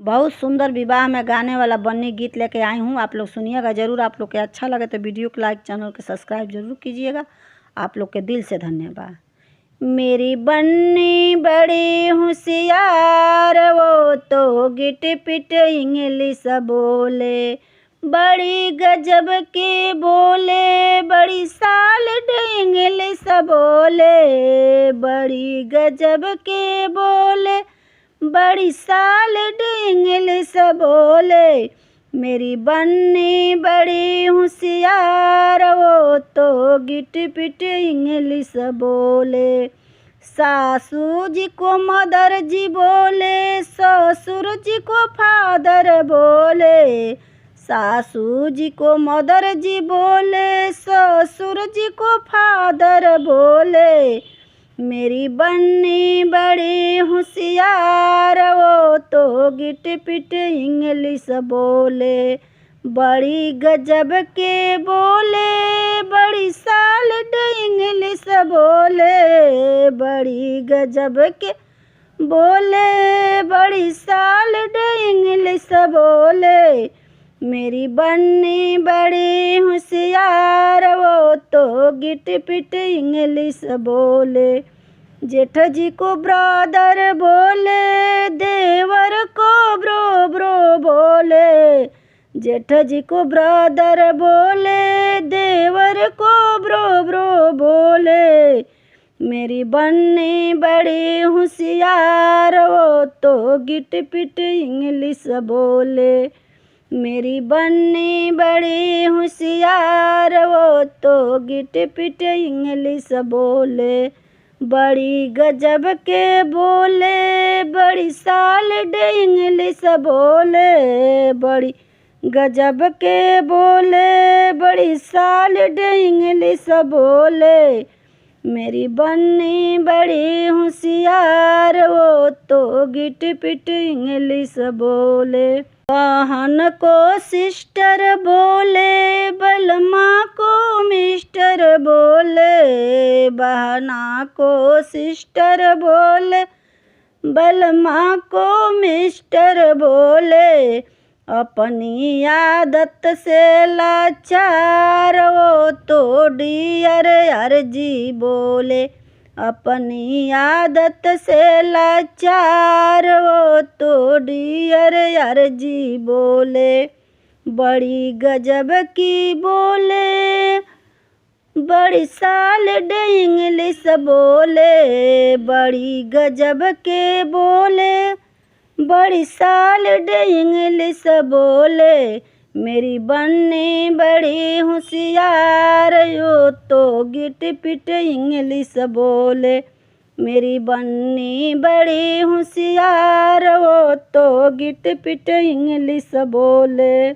बहुत सुंदर विवाह में गाने वाला बन्नी गीत लेके आई हूँ। आप लोग सुनिएगा ज़रूर। आप लोग के अच्छा लगे तो वीडियो को लाइक, चैनल को सब्सक्राइब जरूर कीजिएगा। आप लोग के दिल से धन्यवाद। मेरी बन्नी बड़ी होशियार, वो तो गिट पिट इंग्लिश बोले, बड़ी गजब के बोले, बड़ी सालिड इंग्लिश बोले, बड़ी गजब के बोले, बड़ी सालिड इंग्लिश बोले। मेरी बन्नी बड़ी होशियार, वो तो गिट पिट इंग्लिश बोले। सासू जी को मदर जी बोले, ससुर जी को फादर बोले। सासू जी को मदर जी बोले, ससुर जी को फादर बोले। मेरी बन्नी बड़ी होशियार, वो तो गिट पिट इंग्लिश बोले, बड़ी गजब के बोले, बड़ी सालिड इंग्लिश बोले, बड़ी गजब के बोले, बड़ी सालिड इंग्लिश बोले। मेरी बन्नी बड़ी होशियार, वो तो गिट पिट इंग्लिश बोले। जेठ जी को ब्रदर बोले, देवर को ब्रो ब्रो बोले। जेठ जी को ब्रदर बोले, देवर को ब्रो ब्रो बोले। मेरी बन्नी बड़ी होशियार, वो तो गिट पिट इंग्लिश बोले। मेरी बन्नी बड़ी होशियार, वो तो गिट पिट इंग्लिश बोले, बड़ी गजब के बोले, बड़ी सालिड इंग्लिश बोले, बड़ी गजब के बोले, बड़ी सालिड इंग्लिश बोले। मेरी बन्नी बड़ी होशियार, वो तो गिट पिट इंग्लिश बोले। बहन को सिस्टर बोले, बलमा को मिस्टर बोले, बहना को सिस्टर बोले, बलमा को मिस्टर बोले। अपनी आदत से लाचार, वो तो डियर अर्जी बोले। अपनी आदत से लाचार, वो तो डियर अर्जी बोले। बड़ी गजब की बोले, बड़ी सालिड इंग्लिश बोले, बड़ी गजब के बोले, बड़ी सालिड इंग्लिश बोले। मेरी बन्नी बड़ी होशियार, यो तो गिट पिट इंग्लिश बोले। मेरी बन्नी बड़ी होशियार, वो तो गिट पिट इंग्लिश बोले।